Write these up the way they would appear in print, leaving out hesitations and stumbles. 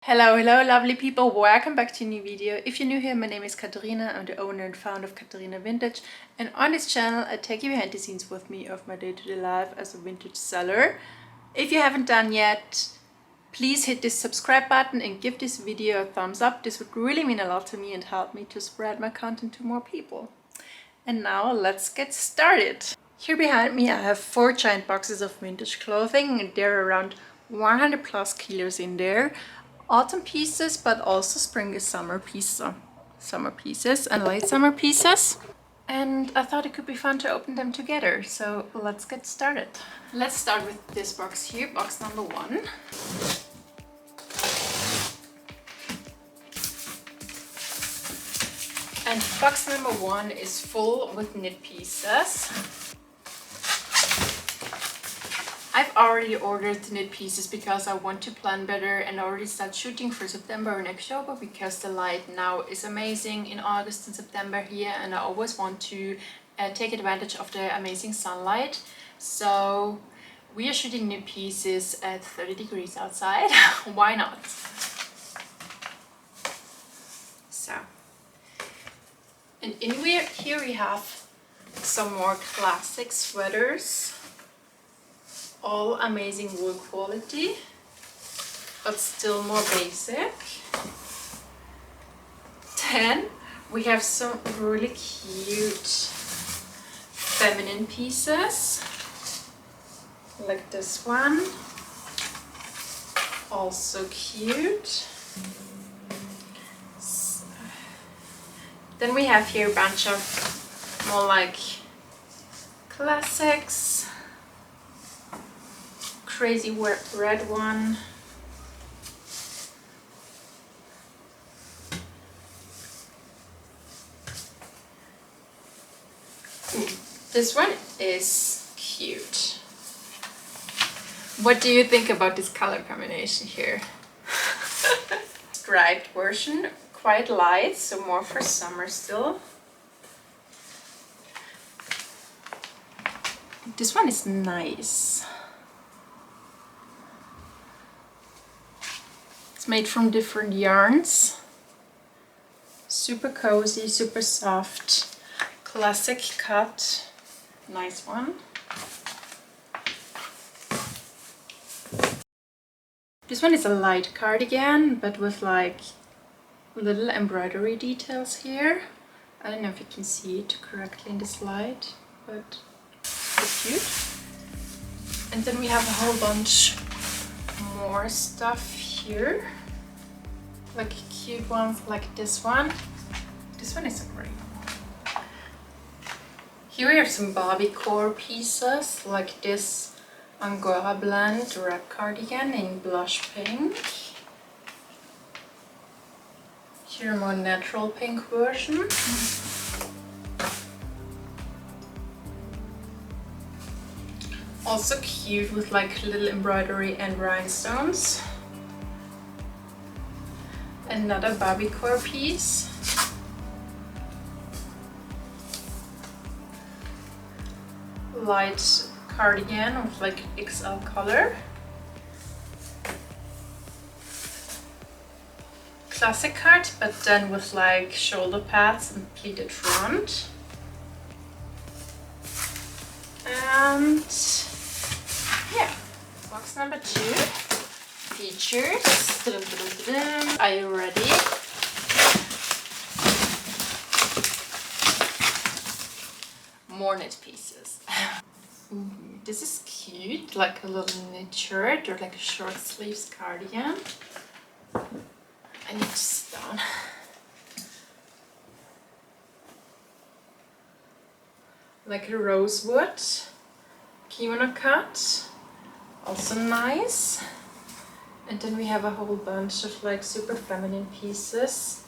Hello lovely people, welcome back to a new video. If you're new here, my name is Katarina. I'm the owner and founder of Katarina Vintage, and on this channel I take you behind the scenes with me of my day-to-day life as a vintage seller. If you haven't done yet, please hit this subscribe button and give this video a thumbs up. This would really mean a lot to me and help me to spread my content to more people. And now let's get started. Here behind me I have 4 giant boxes of vintage clothing, and there are around 100 plus kilos in there. Autumn pieces, but also spring and summer pieces and late summer pieces. And I thought it could be fun to open them together, so let's get started. Let's start with this box here, box number 1. And box number 1 is full with knit pieces. I've already ordered the knit pieces because I want to plan better and already start shooting for September and October, because the light now is amazing in August and September here, and I always want to take advantage of the amazing sunlight. So we are shooting knit pieces at 30 degrees outside. Why not? So, and here we have some more classic sweaters. All amazing wool quality, but still more basic. Then we have some really cute feminine pieces, like this one, also cute. Then we have here a bunch of more like classics. Crazy red one. This one is cute. What do you think about this color combination here? Striped version, quite light, so more for summer still. This one is nice. It's made from different yarns. Super cozy, super soft, classic cut. Nice one. This one is a light cardigan, but with like little embroidery details here. I don't know if you can see it correctly in this light, but it's cute. And then we have a whole bunch more stuff here, like cute ones like this one. This one is great. Here we have some Bobby core pieces, like this Angora blend wrap cardigan in blush pink. Here a more natural pink version. Also cute with like little embroidery and rhinestones. Another Barbie core piece. Light cardigan with like XL color. Classic cut, but then with like shoulder pads and pleated front. And yeah, box number 2 features. Are you ready? More knit pieces. Ooh, this is cute, like a little knit shirt or like a short sleeves cardigan. I need to sit down. Like a rosewood kimono cut, also nice. And then we have a whole bunch of like super feminine pieces.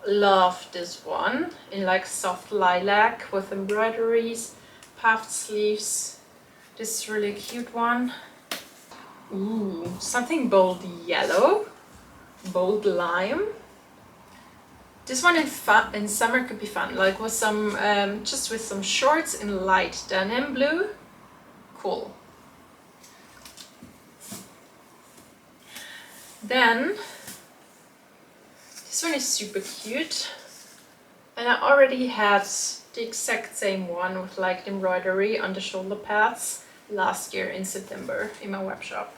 Love this one in like soft lilac with embroideries, puffed sleeves. This is really a cute one. Ooh, something bold yellow, bold lime. This one in summer could be fun, like with some just with some shorts in light denim blue. Cool. Then This one is super cute. And I already had the exact same one with like embroidery on the shoulder pads last year in September in my web shop.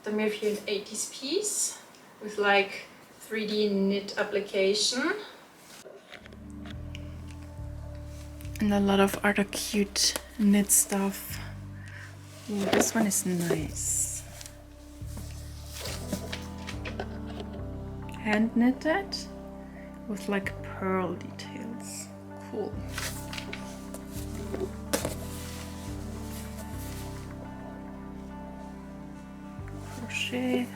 Then we have here an 80s piece with like 3D knit application. And a lot of other cute knit stuff. Ooh, this one is nice. Hand knitted with like pearl details. Cool. Crochet.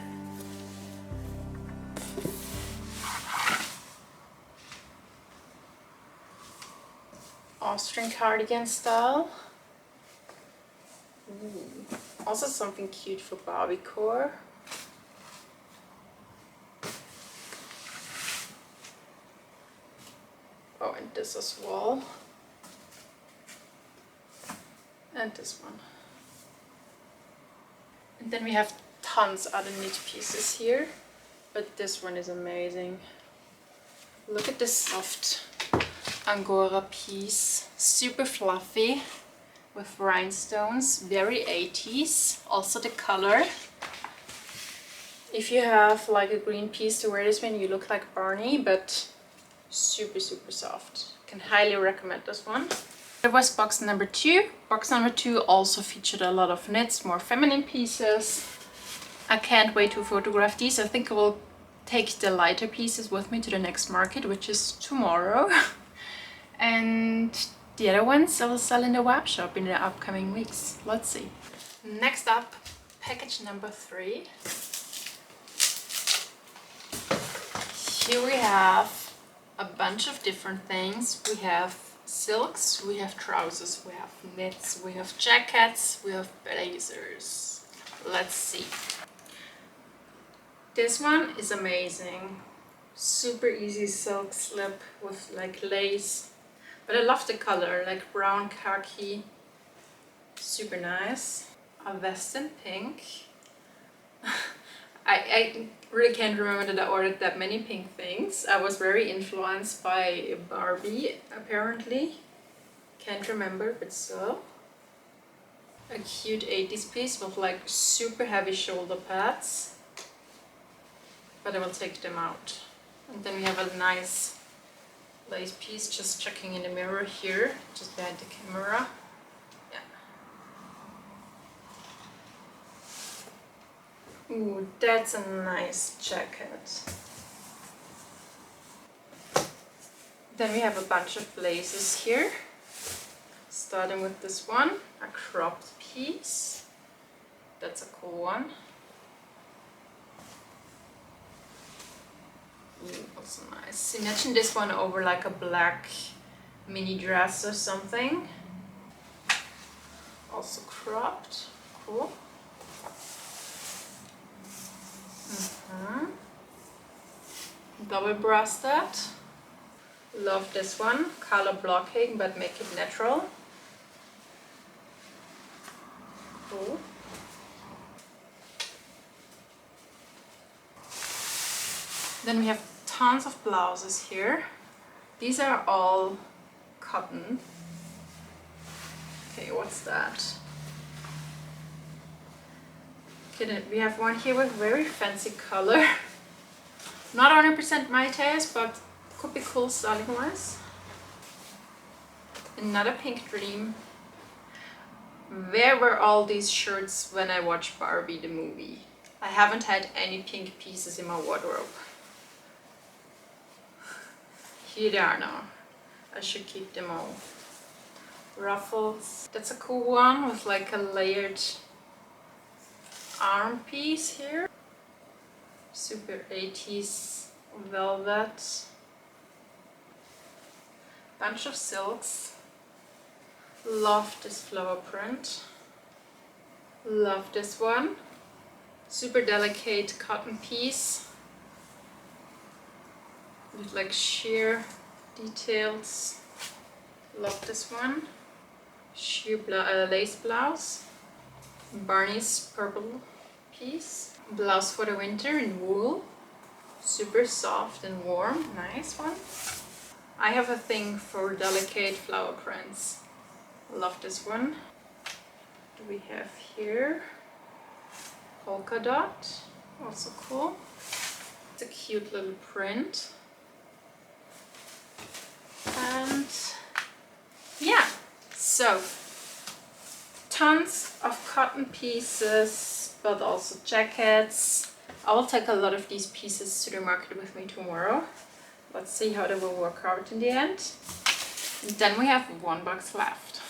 Austrian cardigan style. Ooh. Also something cute for Barbie core. Oh, and this as well. And this one. And then we have tons other knit pieces here, but this one is amazing. Look at this soft Angora piece, super fluffy with rhinestones, very 80s. Also the color. If you have like a green piece to wear this one, you look like Barney, but super soft. Can highly recommend this one. There was box number 2. Box number 2 also featured a lot of knits, more feminine pieces. I can't wait to photograph these. I think I will take the lighter pieces with me to the next market, which is tomorrow. And the other ones I will sell in the web shop in the upcoming weeks. Let's see. Next up, package number 3. Here we have a bunch of different things. We have silks, we have trousers, we have knits, we have jackets, we have blazers. Let's see. This one is amazing. Super easy silk slip with like lace. But I love the color, like brown khaki. Super nice. A vest in pink. I really can't remember that I ordered that many pink things. I was very influenced by Barbie, apparently. Can't remember, but so. A cute 80s piece with like super heavy shoulder pads. But I will take them out. And then we have a nice lace piece, just checking in the mirror here, just behind the camera. Ooh, that's a nice jacket. Then we have a bunch of blazers here. Starting with this one, a cropped piece. That's a cool one. Ooh, also nice. Imagine this one over like a black mini dress or something. Also cropped. Cool. Double breasted. Love this one. Color blocking, but make it natural. Cool. Then we have tons of blouses here. These are all cotton. Okay, what's that? Okay, we have one here with very fancy color. Not 100% my taste, but could be cool styling wise. Another pink dream. Where were all these shirts when I watched Barbie the movie? I haven't had any pink pieces in my wardrobe. Here they are now. I should keep them all. Ruffles. That's a cool one with like a layered arm piece here. Super 80s velvet. Bunch of silks. Love this flower print. Love this one. Super delicate cotton piece with like sheer details. Love this one. Sheer lace blouse. Barney's purple piece. Blouse for the winter in wool. Super soft and warm. Nice one. I have a thing for delicate flower prints. Love this one. What do we have here? Polka dot. Also cool. It's a cute little print. And yeah, so tons of cotton pieces, but also jackets. I will take a lot of these pieces to the market with me tomorrow. Let's see how they will work out in the end. And then we have one box left.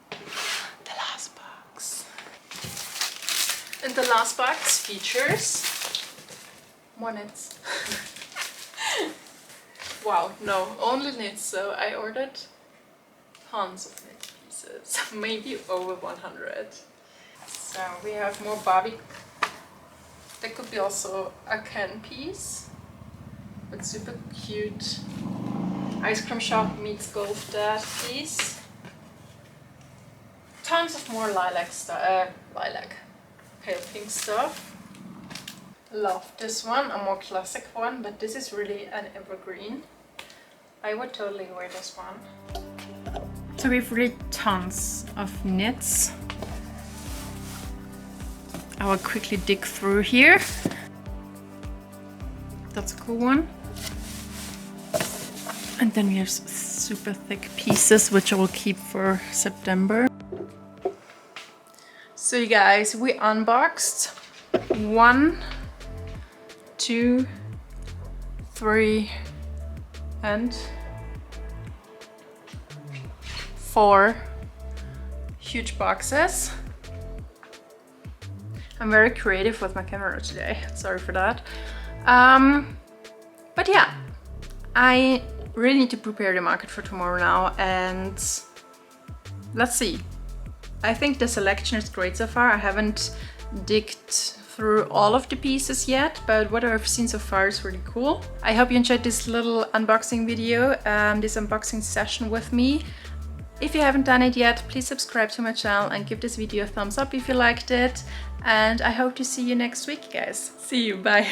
The last box. And the last box features more knits. Wow, no, only knits. So I ordered tons of knit pieces, maybe over 100. So we have more Barbie. That could be also a Ken piece, but super cute. Ice cream shop meets golf dad piece. Tons of more lilac stuff, pale pink stuff. Love this one, a more classic one, but this is really an evergreen. I would totally wear this one. So we've really tons of knits. I will quickly dig through here. That's a cool one. And then we have super thick pieces, which I will keep for September. So you guys, we unboxed 1, 2, 3, and 4 huge boxes. I'm very creative with my camera today, sorry for that. But yeah, I really need to prepare the market for tomorrow now, and let's see. I think the selection is great so far. I haven't digged through all of the pieces yet, but what I've seen so far is really cool. I hope you enjoyed this little unboxing video, this unboxing session with me. If you haven't done it yet, please subscribe to my channel and give this video a thumbs up if you liked it. And I hope to see you next week, guys. See you, bye.